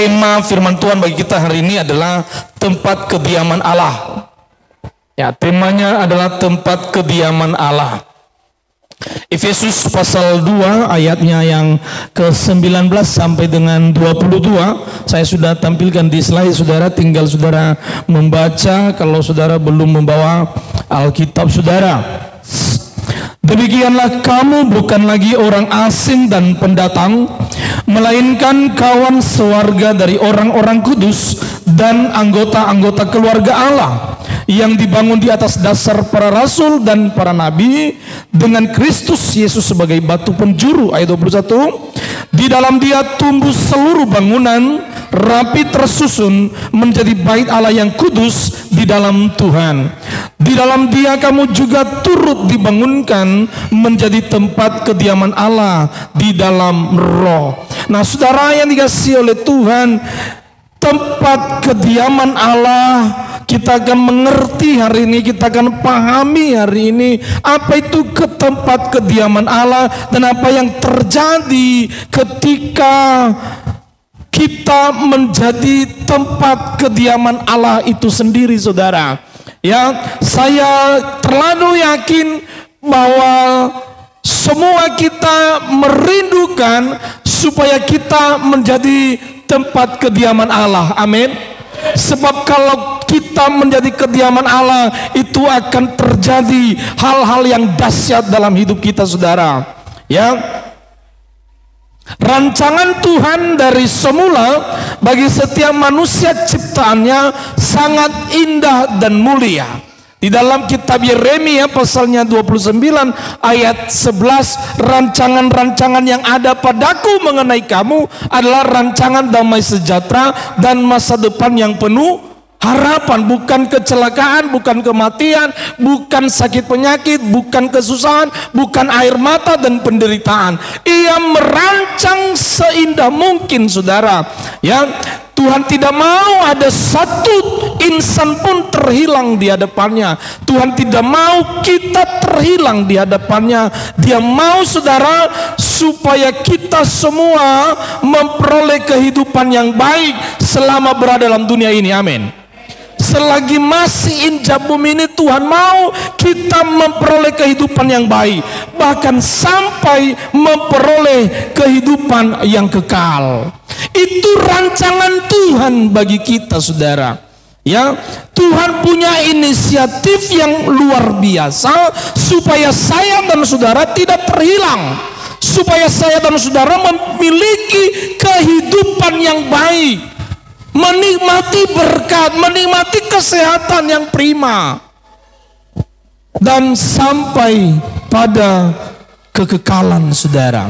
tema firman Tuhan bagi kita hari ini adalah tempat kediaman Allah. Ya, temanya adalah tempat kediaman Allah. Efesus pasal 2 ayatnya yang ke-19 sampai dengan 22. Saya sudah tampilkan di slide saudara, tinggal saudara membaca kalau saudara belum membawa Alkitab saudara. Demikianlah kamu bukan lagi orang asing dan pendatang, melainkan kawan sewarga dari orang-orang kudus dan anggota-anggota keluarga Allah yang dibangun di atas dasar para rasul dan para nabi, dengan Kristus Yesus sebagai batu penjuru. Ayat 21, di dalam Dia tumbuh seluruh bangunan rapi tersusun menjadi bait Allah yang kudus di dalam Tuhan. Di dalam Dia kamu juga turut dibangunkan menjadi tempat kediaman Allah di dalam Roh. Nah, saudara yang dikasihi oleh Tuhan, tempat kediaman Allah, kita akan mengerti hari ini, kita akan pahami hari ini apa itu ke tempat kediaman Allah dan apa yang terjadi ketika kita menjadi tempat kediaman Allah itu sendiri, saudara. Ya, saya terlalu yakin bahwa semua kita merindukan supaya kita menjadi tempat kediaman Allah. Amin. Sebab kalau kita menjadi kediaman Allah, itu akan terjadi hal-hal yang dahsyat dalam hidup kita, saudara. Ya, rancangan Tuhan dari semula bagi setiap manusia ciptaannya sangat indah dan mulia. Di dalam kitab Yeremia pasalnya 29 ayat 11, rancangan-rancangan yang ada padaku mengenai kamu adalah rancangan damai sejahtera dan masa depan yang penuh harapan, bukan kecelakaan, bukan kematian, bukan sakit penyakit, bukan kesusahan, bukan air mata dan penderitaan. Ia merancang seindah mungkin, saudara. Ya, Tuhan tidak mau ada satu insan pun terhilang di hadapannya. Tuhan tidak mau kita terhilang di hadapannya. Dia mau, saudara, supaya kita semua memperoleh kehidupan yang baik selama berada dalam dunia ini. Amin. Selagi masih injak bumi ini, Tuhan mau kita memperoleh kehidupan yang baik, bahkan sampai memperoleh kehidupan yang kekal. Itu rancangan Tuhan bagi kita, saudara. Ya, Tuhan punya inisiatif yang luar biasa supaya saya dan saudara tidak terhilang, supaya saya dan saudara memiliki kehidupan yang baik, menikmati berkat, menikmati kesehatan yang prima, dan sampai pada kekekalan, saudara.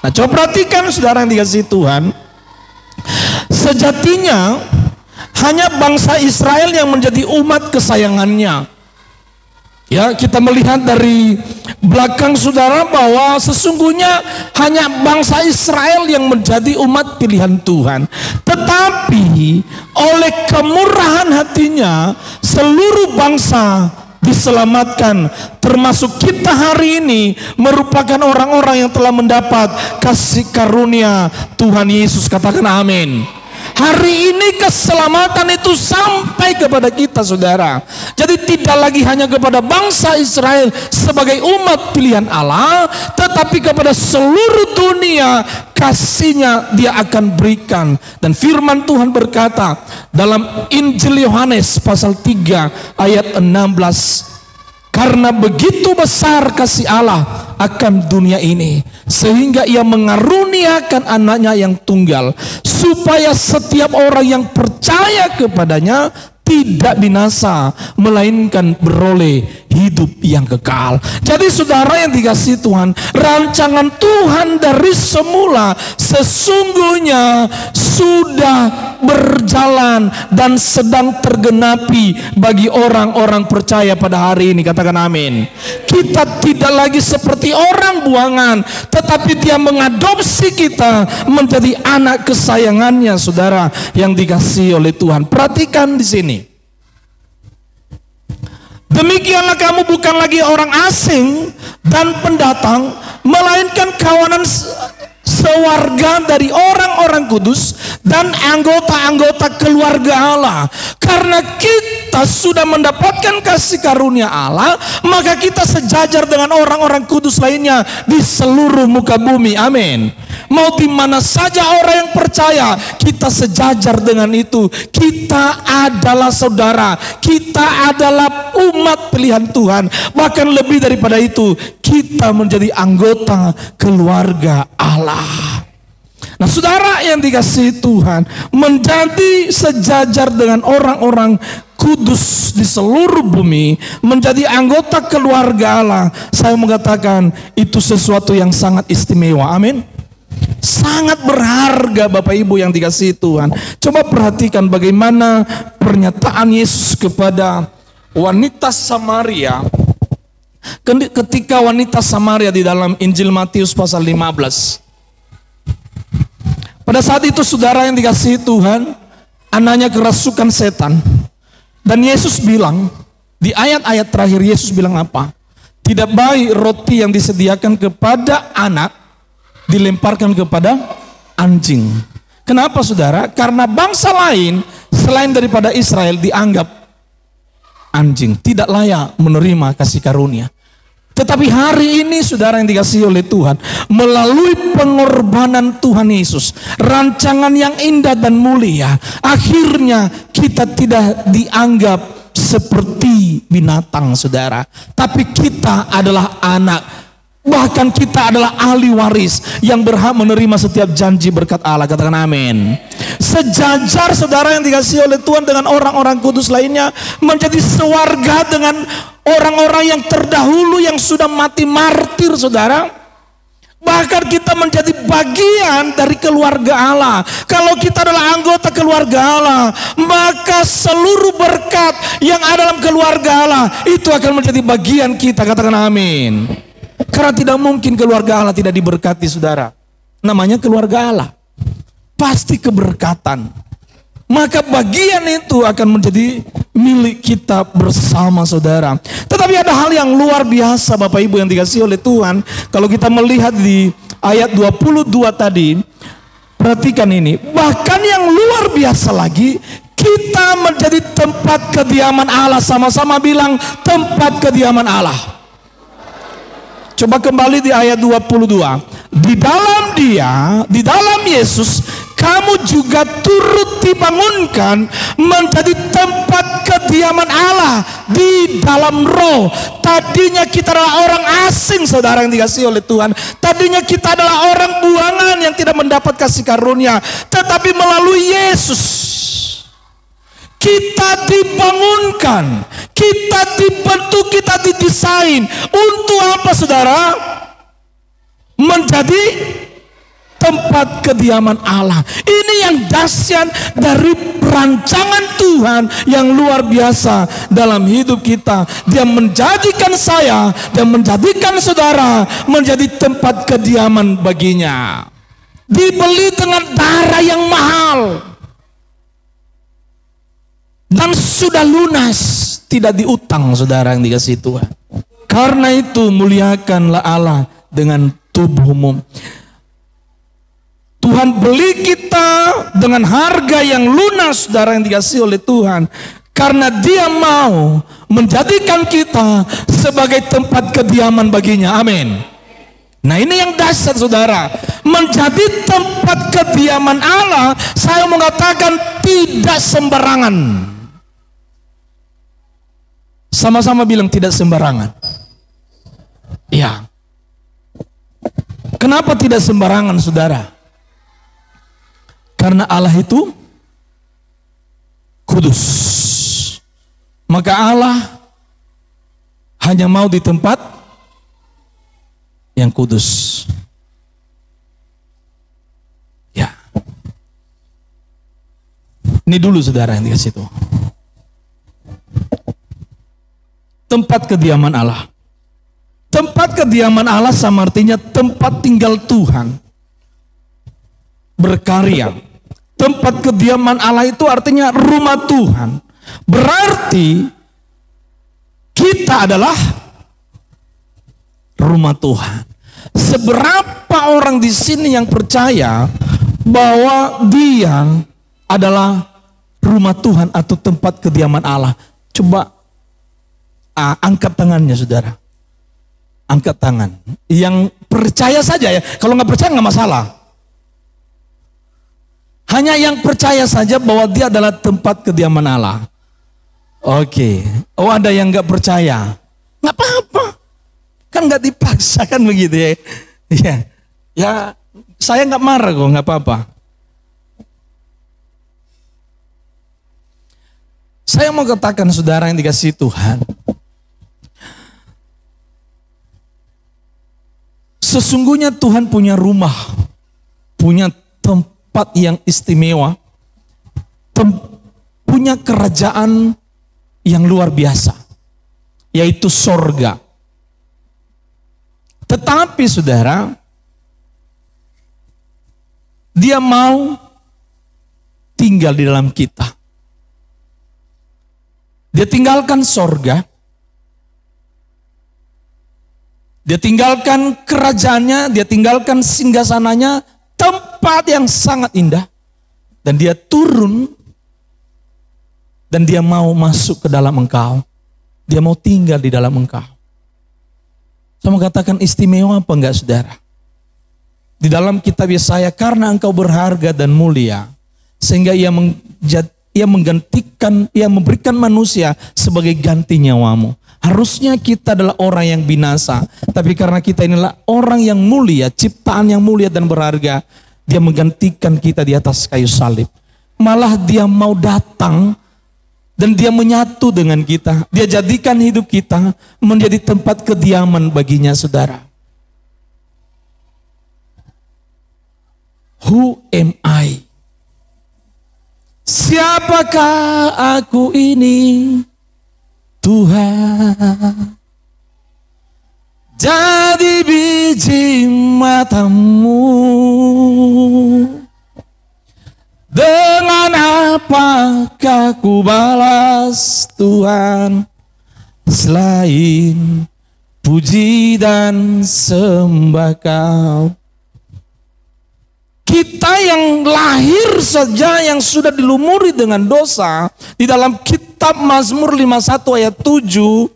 Nah, coba perhatikan, saudara yang dikasihi Tuhan, sejatinya hanya bangsa Israel yang menjadi umat kesayangannya. Ya, kita melihat dari belakang, saudara, bahwa sesungguhnya hanya bangsa Israel yang menjadi umat pilihan Tuhan. Tetapi oleh kemurahan hatinya seluruh bangsa diselamatkan, termasuk kita hari ini merupakan orang-orang yang telah mendapat kasih karunia Tuhan Yesus. Katakan amin. Hari ini keselamatan itu sampai kepada kita, saudara. Jadi tidak lagi hanya kepada bangsa Israel sebagai umat pilihan Allah, tetapi kepada seluruh dunia kasih-Nya Dia akan berikan. Dan firman Tuhan berkata dalam Injil Yohanes pasal 3 ayat 16, karena begitu besar kasih Allah akan dunia ini, sehingga Ia mengaruniakan anaknya yang tunggal, supaya setiap orang yang percaya kepadanya tidak binasa, melainkan beroleh hidup yang kekal. Jadi saudara yang dikasihi Tuhan, rancangan Tuhan dari semula sesungguhnya sudah berjalan dan sedang tergenapi bagi orang-orang percaya pada hari ini. Katakan amin. Kita tidak lagi seperti orang buangan, tetapi Dia mengadopsi kita menjadi anak kesayangannya, saudara yang dikasihi oleh Tuhan. Perhatikan di sini. Demikianlah kamu bukan lagi orang asing dan pendatang, melainkan sewarga dari orang-orang kudus dan anggota-anggota keluarga Allah. Karena kita sudah mendapatkan kasih karunia Allah, maka kita sejajar dengan orang-orang kudus lainnya di seluruh muka bumi. Amin. Mau di mana saja orang yang percaya, kita sejajar dengan itu. Kita adalah saudara, kita adalah umat pilihan Tuhan. Bahkan lebih daripada itu, kita menjadi anggota keluarga Allah. Nah, saudara yang dikasihi Tuhan, menjadi sejajar dengan orang-orang kudus di seluruh bumi, menjadi anggota keluarga Allah, saya mengatakan itu sesuatu yang sangat istimewa. Amin. Sangat berharga Bapak Ibu yang dikasihi Tuhan. Coba perhatikan bagaimana pernyataan Yesus kepada wanita Samaria. Ketika wanita Samaria di dalam Injil Matius pasal 15. Pada saat itu saudara yang dikasihi Tuhan, anaknya kerasukan setan. Dan Yesus bilang, di ayat-ayat terakhir Yesus bilang apa? Tidak baik roti yang disediakan kepada anak dilemparkan kepada anjing. Kenapa saudara? Karena bangsa lain selain daripada Israel dianggap anjing, tidak layak menerima kasih karunia. Tetapi hari ini saudara yang dikasihi oleh Tuhan, melalui pengorbanan Tuhan Yesus, rancangan yang indah dan mulia, akhirnya kita tidak dianggap seperti binatang saudara, tapi kita adalah anak. Bahkan kita adalah ahli waris yang berhak menerima setiap janji berkat Allah. Katakan amin. Sejajar saudara yang dikasihi oleh Tuhan dengan orang-orang kudus lainnya, menjadi sewarga dengan orang-orang yang terdahulu yang sudah mati martir saudara. Bahkan kita menjadi bagian dari keluarga Allah. Kalau kita adalah anggota keluarga Allah, maka seluruh berkat yang ada dalam keluarga Allah itu akan menjadi bagian kita. Katakan amin. Karena tidak mungkin keluarga Allah tidak diberkati saudara. Namanya keluarga Allah, pasti keberkatan. Maka bagian itu akan menjadi milik kita bersama saudara. Tetapi ada hal yang luar biasa Bapak Ibu yang dikasihi oleh Tuhan. Kalau kita melihat di ayat 22 tadi, perhatikan ini. Bahkan yang luar biasa lagi, kita menjadi tempat kediaman Allah. Sama-sama bilang tempat kediaman Allah. Coba kembali di ayat 22. Di dalam Dia, di dalam Yesus, kamu juga turut dibangunkan menjadi tempat kediaman Allah di dalam Roh. Tadinya kita adalah orang asing saudara yang dikasihi oleh Tuhan. Tadinya kita adalah orang buangan yang tidak mendapat kasih karunia. Tetapi melalui Yesus kita dibangunkan, kita dibentuk, kita didesain. Untuk apa saudara? Menjadi tempat kediaman Allah. Ini yang dahsyat dari rancangan Tuhan yang luar biasa dalam hidup kita. Dia menjadikan saya dan menjadikan saudara menjadi tempat kediaman baginya. Dibeli dengan darah yang mahal. Dan sudah lunas, tidak diutang saudara yang dikasihi Tuhan. Karena itu muliakanlah Allah dengan tubuhmu. Tuhan beli kita dengan harga yang lunas saudara yang dikasihi oleh Tuhan. Karena Dia mau menjadikan kita sebagai tempat kediaman baginya. Amin. Nah ini yang dahsyat saudara. Menjadi tempat kediaman Allah, saya mengatakan tidak sembarangan. Sama-sama bilang tidak sembarangan. Ya. Kenapa tidak sembarangan saudara? Karena Allah itu kudus. Maka Allah hanya mau di tempat yang kudus. Ya. Ini dulu saudara yang dikasih itu. Tempat kediaman Allah. Tempat kediaman Allah sama artinya tempat tinggal Tuhan. Berkarya. Tempat kediaman Allah itu artinya rumah Tuhan. Berarti kita adalah rumah Tuhan. Seberapa orang di sini yang percaya bahwa dia adalah rumah Tuhan atau tempat kediaman Allah? Coba angkat tangannya, saudara. Angkat tangan. Yang percaya saja ya. Kalau nggak percaya nggak masalah. Hanya yang percaya saja bahwa dia adalah tempat kediaman Allah. Oke. Oh, ada yang nggak percaya. Nggak apa-apa. Kan nggak dipaksa kan begitu ya. Ya, ya saya nggak marah kok, nggak apa-apa. Saya mau katakan saudara yang dikasihi Tuhan. Sesungguhnya Tuhan punya rumah, punya tempat yang istimewa, punya kerajaan yang luar biasa, yaitu sorga. Tetapi saudara, dia mau tinggal di dalam kita. Dia tinggalkan sorga, dia tinggalkan kerajaannya, dia tinggalkan singgasananya, tempat yang sangat indah. Dan dia turun, dan dia mau masuk ke dalam engkau. Dia mau tinggal di dalam engkau. Saya mau katakan istimewa apa enggak saudara? Di dalam kitab Yesaya, karena engkau berharga dan mulia, sehingga ia memberikan manusia sebagai ganti nyawamu. Harusnya kita adalah orang yang binasa, tapi karena kita inilah orang yang mulia, ciptaan yang mulia dan berharga, dia menggantikan kita di atas kayu salib. Malah dia mau datang dan dia menyatu dengan kita. Dia jadikan hidup kita menjadi tempat kediaman baginya, saudara. Who am I? Siapakah aku ini? Tuhan, jadi biji matamu. Dengan apakah ku balas Tuhan, selain puji dan sembah Kau? Kita yang lahir saja yang sudah dilumuri dengan dosa, di dalam kitab Mazmur 51 ayat 7,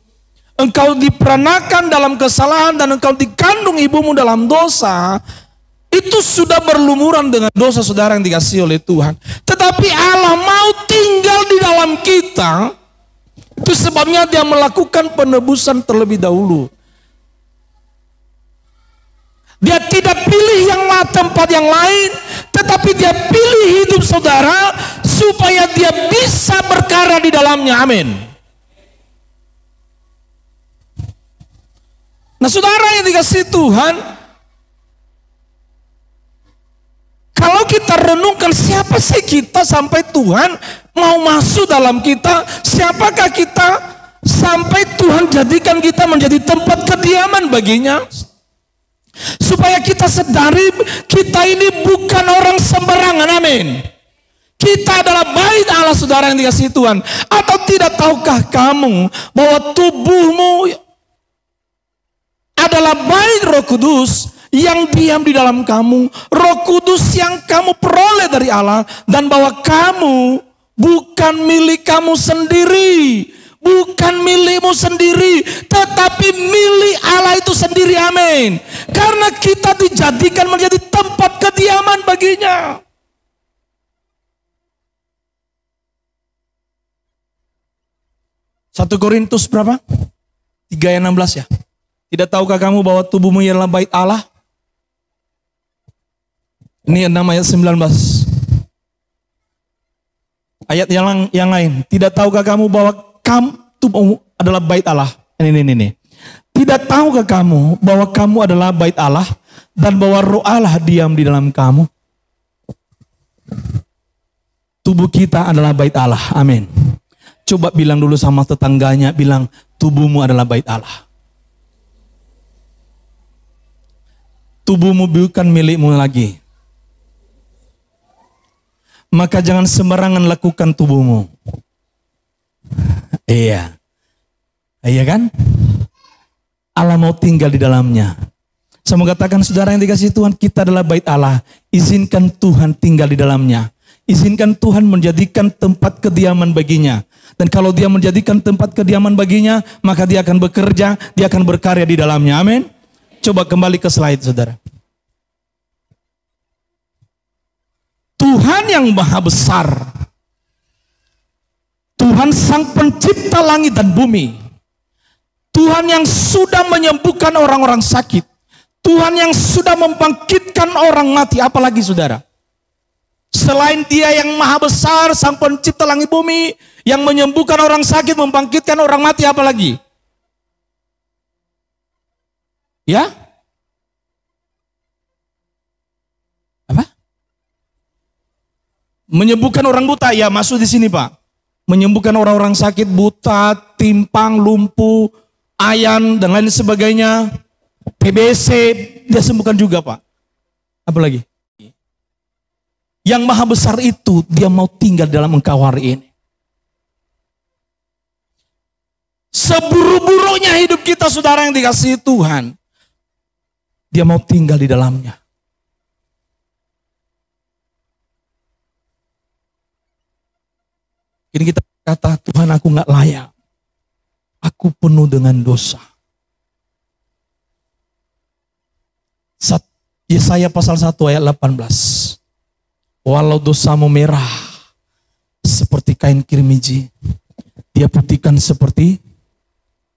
engkau diperanakan dalam kesalahan dan engkau dikandung ibumu dalam dosa, itu sudah berlumuran dengan dosa saudara yang dikasihi oleh Tuhan. Tetapi Allah mau tinggal di dalam kita, itu sebabnya dia melakukan penebusan terlebih dahulu. Dia tidak pilih tempat yang lain, tetapi dia pilih hidup saudara supaya dia bisa berkarya di dalamnya. Amin. Nah saudara yang dikasihi Tuhan, kalau kita renungkan siapa sih kita sampai Tuhan mau masuk dalam kita, siapakah kita sampai Tuhan jadikan kita menjadi tempat kediaman baginya. Supaya kita sadari kita ini bukan orang sembarangan, amin. Kita adalah bait Allah saudara yang dikasihi Tuhan. Atau tidak tahukah kamu bahwa tubuhmu adalah bait Roh Kudus yang diam di dalam kamu, Roh Kudus yang kamu peroleh dari Allah, dan bahwa kamu bukan milik kamu sendiri, bukan milikmu sendiri, tetapi milik Allah itu sendiri, amin. Karena kita dijadikan menjadi tempat kediaman baginya. Satu Korintus berapa? 3 ayat 16 ya. Tidak tahukah kamu bahwa tubuhmu ialah bait Allah? Ini 6 ayat 19. Ayat yang lain. Tidak tahukah kamu bahwa tubuhmu adalah bait Allah? Ini. Tidak tahukah kamu bahwa kamu adalah bait Allah dan bahwa Roh Allah diam di dalam kamu? Tubuh kita adalah bait Allah. Amin. Coba bilang dulu sama tetangganya, bilang tubuhmu adalah bait Allah. Tubuhmu bukan milikmu lagi. Maka jangan sembarangan lakukan tubuhmu. Iya. Iya kan? Allah mau tinggal di dalamnya. Saya mau katakan saudara yang dikasihi Tuhan, kita adalah bait Allah. Izinkan Tuhan tinggal di dalamnya. Izinkan Tuhan menjadikan tempat kediaman baginya. Dan kalau dia menjadikan tempat kediaman baginya, maka dia akan bekerja, dia akan berkarya di dalamnya. Amin. Coba kembali ke slide saudara. Tuhan yang maha besar. Tuhan sang pencipta langit dan bumi. Tuhan yang sudah menyembuhkan orang-orang sakit. Tuhan yang sudah membangkitkan orang mati. Apalagi saudara? Selain dia yang maha besar, sang pencipta langit bumi, yang menyembuhkan orang sakit, membangkitkan orang mati, apalagi? Ya? Apa? Menyembuhkan orang buta, ya masuk di sini Pak. Menyembuhkan orang-orang sakit, buta, timpang, lumpuh, ayan, dan lain sebagainya. TBC, dia sembuhkan juga Pak. Apalagi? Yang maha besar itu, dia mau tinggal dalam engkau hari ini. Seburuk-buruknya hidup kita saudara yang dikasihi Tuhan, dia mau tinggal di dalamnya. Ini kita kata, Tuhan aku gak layak. Aku penuh dengan dosa. Yesaya pasal 1 ayat 18. Walau dosamu merah seperti kain kirmiji, dia putihkan seperti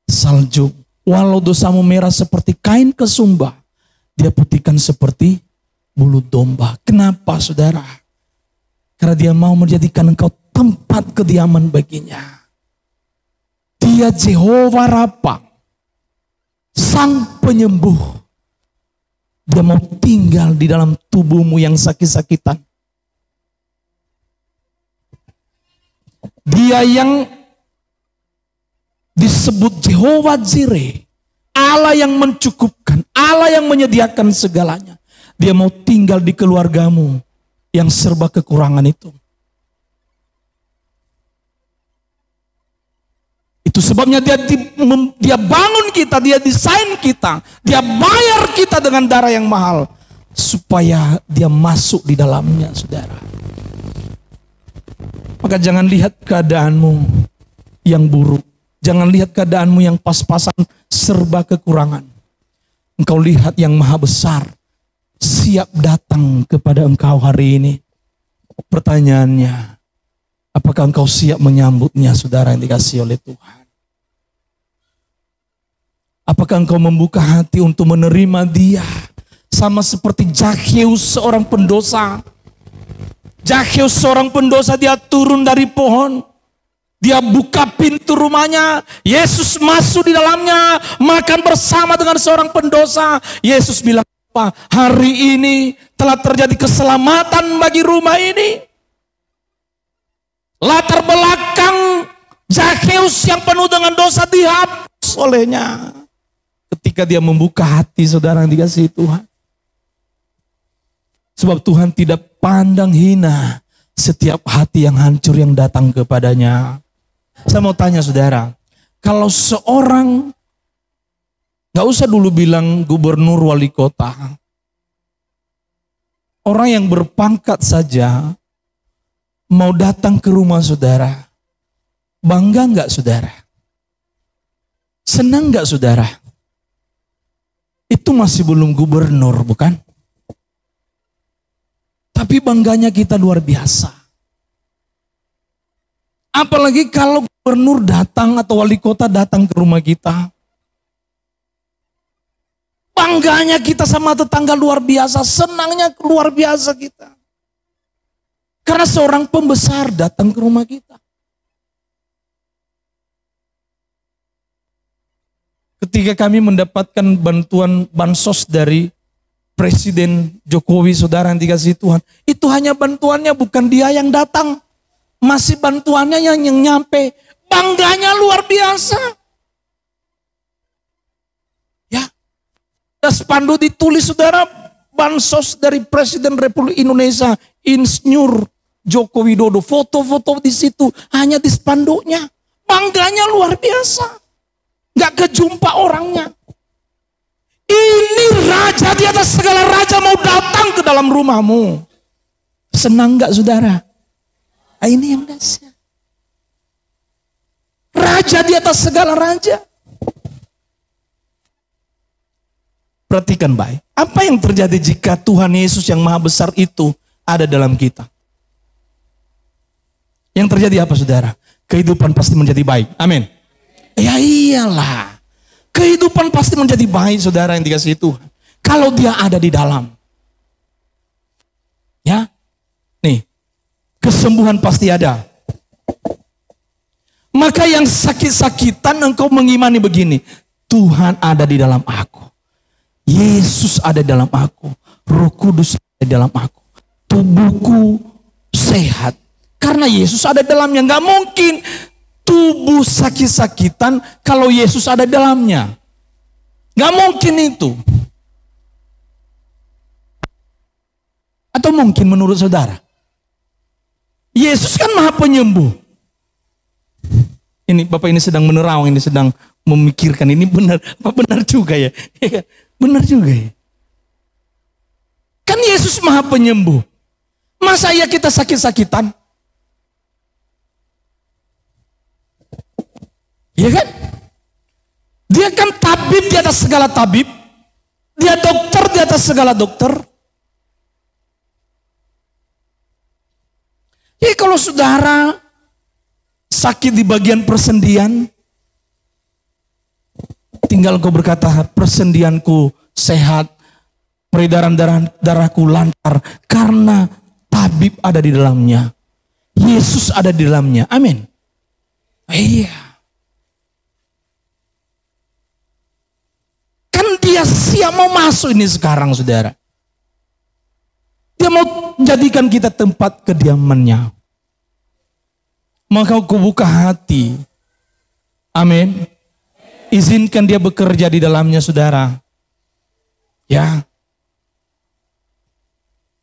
salju. Walau dosamu merah seperti kain kesumba, dia putihkan seperti bulu domba. Kenapa saudara? Karena dia mau menjadikan engkau tempat kediaman baginya. Dia Jehovah Rafa, sang penyembuh. Dia mau tinggal di dalam tubuhmu yang sakit-sakitan. Dia yang disebut Jehovah Jireh, Allah yang mencukupkan, Allah yang menyediakan segalanya. Dia mau tinggal di keluargamu yang serba kekurangan itu. Itu sebabnya dia bangun kita, dia desain kita, dia bayar kita dengan darah yang mahal supaya dia masuk di dalamnya, saudara. Maka jangan lihat keadaanmu yang buruk. Jangan lihat keadaanmu yang pas-pasan serba kekurangan. Engkau lihat yang maha besar siap datang kepada engkau hari ini. Pertanyaannya, apakah engkau siap menyambutnya saudara yang dikasihi oleh Tuhan? Apakah engkau membuka hati untuk menerima dia? Sama seperti Zakheus seorang pendosa. Zakheus seorang pendosa, dia turun dari pohon. Dia buka pintu rumahnya. Yesus masuk di dalamnya. Makan bersama dengan seorang pendosa. Yesus bilang apa? Hari ini telah terjadi keselamatan bagi rumah ini. Latar belakang Zakheus yang penuh dengan dosa dihapus olehnya. Ketika dia membuka hati saudara yang dikasihi Tuhan. Sebab Tuhan tidak pandang hina setiap hati yang hancur yang datang kepadanya. Saya mau tanya saudara, kalau seorang, gak usah dulu bilang gubernur wali kota, orang yang berpangkat saja mau datang ke rumah saudara, bangga gak saudara? Senang gak saudara? Itu masih belum gubernur, bukan? Tapi bangganya kita luar biasa. Apalagi kalau gubernur datang atau wali kota datang ke rumah kita. Bangganya kita sama tetangga luar biasa, senangnya luar biasa kita. Karena seorang pembesar datang ke rumah kita. Ketika kami mendapatkan bantuan bansos dari Presiden Jokowi, saudara yang dikasihi Tuhan, itu hanya bantuannya, bukan dia yang datang. Masih bantuannya yang nyampe. Bangganya luar biasa. Ya, ada spanduk ditulis saudara, bansos dari Presiden Republik Indonesia, Insinyur Joko Widodo. Foto-foto di situ, hanya di spanduknya. Bangganya luar biasa. Gak kejumpa orangnya. Ini raja di atas segala raja mau datang ke dalam rumahmu. Senang gak saudara? Ini yang dahsyat. Raja di atas segala raja. Perhatikan baik. Apa yang terjadi jika Tuhan Yesus yang maha besar itu ada dalam kita? Yang terjadi apa saudara? Kehidupan pasti menjadi baik. Amin. Ya iyalah. Kehidupan pasti menjadi baik saudara yang dikasihi Tuhan. Kalau dia ada di dalam. Ya. Nih. Kesembuhan pasti ada. Maka yang sakit-sakitan engkau mengimani begini. Tuhan ada di dalam aku. Yesus ada dalam aku. Roh Kudus ada dalam aku. Tubuhku sehat. Karena Yesus ada dalamnya. Gak mungkin tubuh sakit-sakitan kalau Yesus ada dalamnya. Gak mungkin itu. Atau mungkin menurut saudara? Yesus kan maha penyembuh. Ini Bapak ini sedang menerawang, ini sedang memikirkan. Ini benar, apa benar juga ya? Benar juga ya. Kan Yesus maha penyembuh. Masa ya kita sakit-sakitan? Iya kan? Dia kan tabib di atas segala tabib. Dia dokter di atas segala dokter. Jadi kalau saudara sakit di bagian persendian, tinggal kau berkata, persendianku sehat, peredaran darahku lancar, karena tabib ada di dalamnya. Yesus ada di dalamnya. Amin. Iya. Kan dia siap mau masuk ini sekarang saudara. Dia mau jadikan kita tempat kediamannya. Maka kau buka hati. Amin. Izinkan dia bekerja di dalamnya saudara. Ya.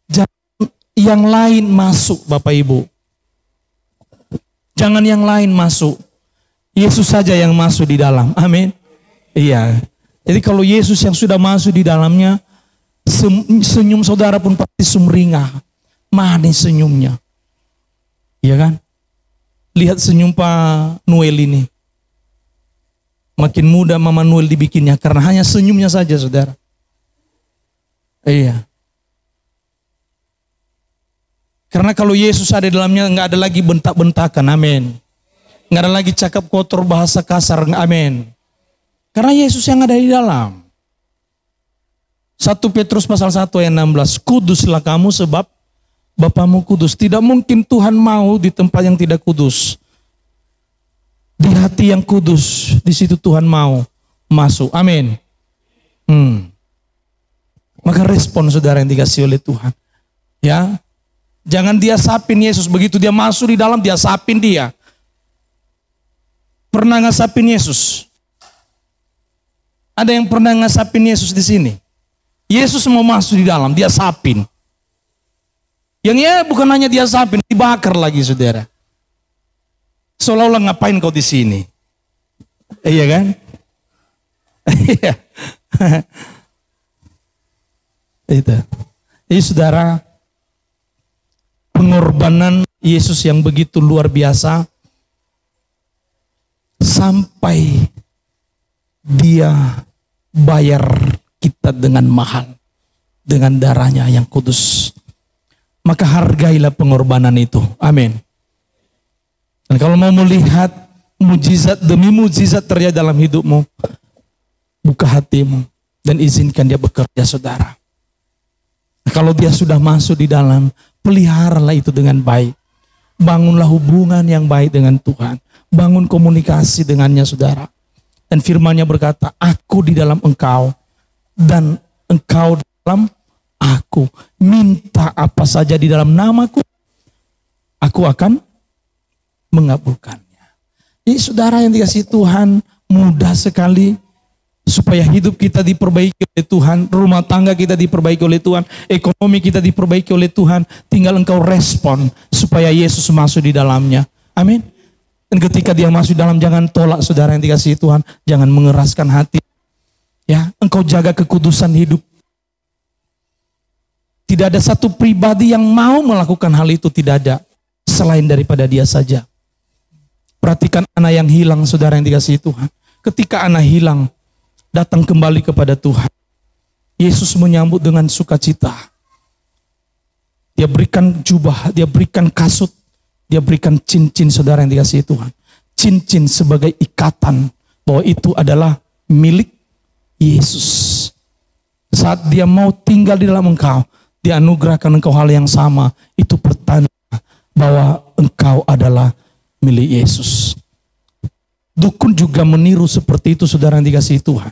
Jangan yang lain masuk Bapak Ibu. Jangan yang lain masuk. Yesus saja yang masuk di dalam. Amin. Iya. Jadi kalau Yesus yang sudah masuk di dalamnya, senyum saudara pun pasti sumringah. Manis senyumnya. Iya kan? Lihat senyum Pak Noel ini. Makin muda Mama Noel dibikinnya karena hanya senyumnya saja saudara. Iya. Karena kalau Yesus ada di dalamnya nggak ada lagi bentak-bentakan, amin. Nggak ada lagi cakap kotor bahasa kasar, amin. Karena Yesus yang ada di dalam. 1 Petrus pasal 1 ayat 16, kuduslah kamu sebab Bapamu kudus. Tidak mungkin Tuhan mau di tempat yang tidak kudus. Di hati yang kudus, di situ Tuhan mau masuk. Amin. Maka respon saudara yang dikasih oleh Tuhan. Ya. Jangan dia sapin Yesus. Begitu dia masuk di dalam, dia sapin dia. Pernah ngasapin Yesus? Ada yang pernah ngasapin Yesus di sini? Yesus mau masuk di dalam, dia sapin. Yang ya bukan hanya dia sapin, dibakar lagi saudara. Seolah-olah ngapain kau di sini? Iya kan? Iya. Itu. Jadi saudara, pengorbanan Yesus yang begitu luar biasa sampai dia bayar kita dengan mahal, dengan darahnya yang kudus. Maka hargailah pengorbanan itu. Amin. Dan kalau mau melihat mujizat demi mujizat terjadi dalam hidupmu, buka hatimu dan izinkan dia bekerja saudara. Kalau dia sudah masuk di dalam, peliharalah itu dengan baik. Bangunlah hubungan yang baik dengan Tuhan. Bangun komunikasi dengannya saudara. Dan firman-Nya berkata, aku di dalam engkau dan engkau di dalam aku. Minta apa saja di dalam namaku, aku akan mengabulkannya. Jadi saudara yang dikasihi Tuhan, mudah sekali supaya hidup kita diperbaiki oleh Tuhan, rumah tangga kita diperbaiki oleh Tuhan, ekonomi kita diperbaiki oleh Tuhan. Tinggal engkau respon supaya Yesus masuk di dalamnya. Amin. Dan ketika dia masuk di dalam, jangan tolak saudara yang dikasihi Tuhan, jangan mengeraskan hati. Ya, engkau jaga kekudusan hidup. Tidak ada satu pribadi yang mau melakukan hal itu, tidak ada. Selain daripada dia saja. Perhatikan anak yang hilang, saudara yang dikasihi Tuhan. Ketika anak hilang, datang kembali kepada Tuhan. Yesus menyambut dengan sukacita. Dia berikan jubah, dia berikan kasut, dia berikan cincin, saudara yang dikasihi Tuhan. Cincin sebagai ikatan bahwa itu adalah milik Yesus. Saat dia mau tinggal di dalam engkau, dia anugerahkan engkau hal yang sama. Itu pertanda bahwa engkau adalah milik Yesus. Dukun juga meniru seperti itu, saudara yang dikasihi Tuhan.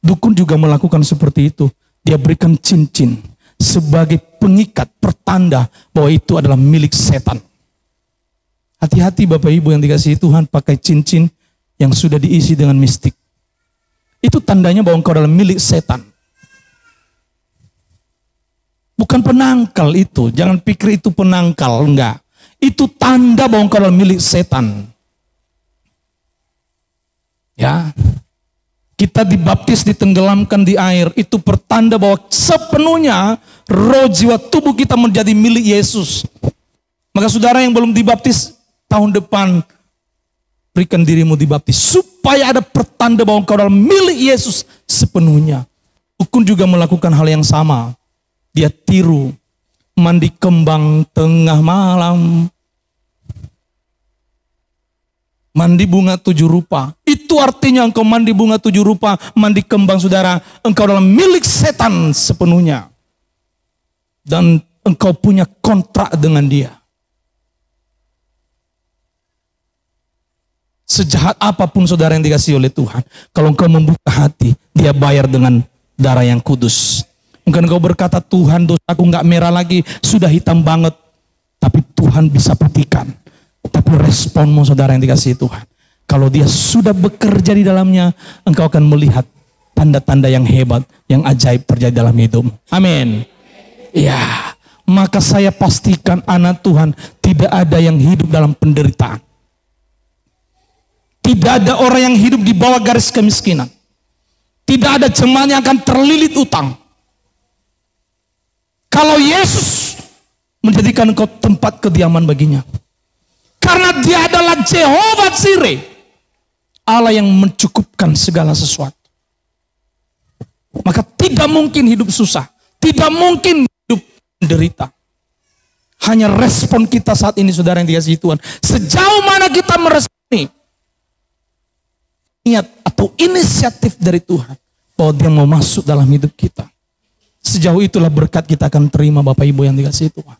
Dukun juga melakukan seperti itu. Dia berikan cincin sebagai pengikat, pertanda bahwa itu adalah milik setan. Hati-hati Bapak Ibu yang dikasihi Tuhan, pakai cincin yang sudah diisi dengan mistik. Itu tandanya bahwa engkau adalah milik setan. Bukan penangkal itu, jangan pikir itu penangkal, enggak. Itu tanda bahwa engkau adalah milik setan. Ya, kita dibaptis, ditenggelamkan di air, itu pertanda bahwa sepenuhnya roh, jiwa, tubuh kita menjadi milik Yesus. Maka saudara yang belum dibaptis, tahun depan berikan dirimu dibaptis, supaya ada pertanda bahwa engkau adalah milik Yesus sepenuhnya. Dukun juga melakukan hal yang sama. Dia tiru, mandi kembang tengah malam, mandi bunga 7 rupa. Itu artinya engkau mandi bunga 7 rupa, mandi kembang, saudara. Engkau adalah milik setan sepenuhnya. Dan engkau punya kontrak dengan dia. Sejahat apapun saudara yang dikasihi oleh Tuhan, kalau engkau membuka hati, dia bayar dengan darah yang kudus. Mungkin engkau berkata, Tuhan dosaku nggak merah lagi, sudah hitam banget. Tapi Tuhan bisa putihkan. Tapi responmu saudara yang dikasihi Tuhan, kalau dia sudah bekerja di dalamnya, engkau akan melihat tanda-tanda yang hebat, yang ajaib terjadi dalam hidupmu. Amin. Ya, maka saya pastikan anak Tuhan, tidak ada yang hidup dalam penderitaan. Tidak ada orang yang hidup di bawah garis kemiskinan. Tidak ada jemaat yang akan terlilit utang. Kalau Yesus menjadikan engkau tempat kediaman baginya. Karena dia adalah Jehovah Jireh, Allah yang mencukupkan segala sesuatu. Maka tidak mungkin hidup susah. Tidak mungkin hidup menderita. Hanya respon kita saat ini, saudara yang dikasihi Tuhan. Sejauh mana kita meresponi niat atau inisiatif dari Tuhan bahwa dia mau masuk dalam hidup kita. Sejauh itulah berkat kita akan terima, Bapak Ibu yang dikasihi Tuhan.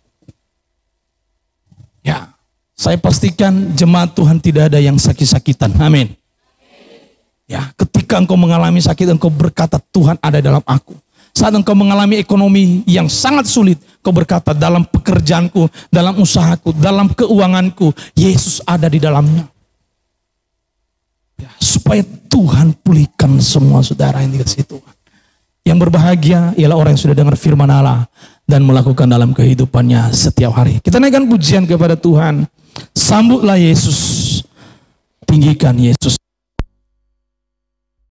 Ya, saya pastikan jemaat Tuhan tidak ada yang sakit-sakitan. Amin. Ya, ketika engkau mengalami sakit, engkau berkata, Tuhan ada dalam aku. Saat engkau mengalami ekonomi yang sangat sulit, engkau berkata, dalam pekerjaanku, dalam usahaku, dalam keuanganku, Yesus ada di dalamnya. Ya, supaya Tuhan pulihkan semua saudara yang dikasihi Tuhan. Yang berbahagia ialah orang yang sudah dengar firman Allah dan melakukan dalam kehidupannya setiap hari. Kita naikkan pujian kepada Tuhan. Sambutlah Yesus. Tinggikan Yesus.